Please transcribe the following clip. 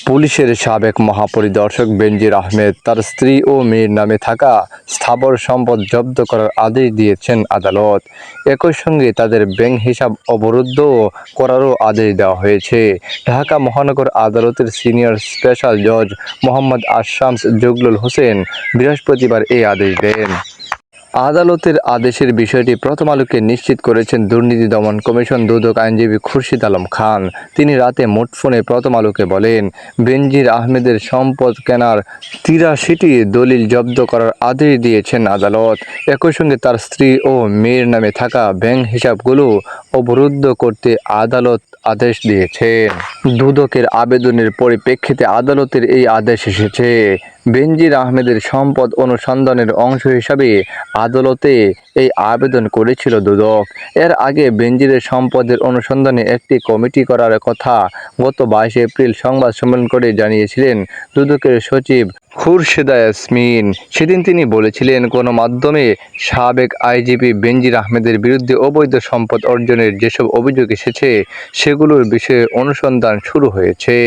পুলিশের সাবেক মহাপরিদর্শক বেনজির আহমেদ তার স্ত্রী ও মেয়ের নামে থাকা স্থাবর সম্পদ জব্দ করার আদেশ দিয়েছেন আদালত। একই সঙ্গে তাদের ব্যাংক হিসাব অবরুদ্ধ করারও আদেশ দেওয়া হয়েছে। ঢাকা মহানগর আদালতের সিনিয়র স্পেশাল জজ মোহাম্মদ আশশামস জগলুল হোসেন বৃহস্পতিবার এই আদেশ দেন। আদালতের আদেশের বিষয়টি প্রথম আলোকে নিশ্চিত করেছেন দুর্নীতি দমন কমিশন দুদক আইনজীবী খুরশিদ আলম খান। তিনি রাতে মুঠোফোনে প্রথম আলোকে বলেন, বেনজির আহমেদের সম্পদ কেনার ৮৩টি দলিল জব্দ করার আদেশ দিয়েছেন আদালত। একই সঙ্গে তার স্ত্রী ও মেয়ের নামে থাকা ব্যাংক হিসাবগুলো অবরুদ্ধ করতে আদালত আদেশ দিয়েছেন। দুদকের আবেদনের পরিপ্রেক্ষিতে আদালতের এই আদেশ এসেছে। বেনজির আহমেদের সম্পদ অনুসন্ধানের অংশ হিসাবে আদালতে এই আবেদন করেছিল দুদক। এর আগে বেনজিরের সম্পদের অনুসন্ধানে একটি কমিটি করার কথা গত ২২ এপ্রিল সংবাদ সম্মেলন করে জানিয়েছিলেন দুদকের সচিব খুরশেদা ইয়াসমিন। সেদিন তিনি বলেছিলেন, গণমাধ্যমে সাবেক আইজিপি বেনজির আহমেদের বিরুদ্ধে অবৈধ সম্পদ অর্জনের যেসব অভিযোগ এসেছে সেগুলোর বিষয়ে অনুসন্ধান শুরু হয়েছে।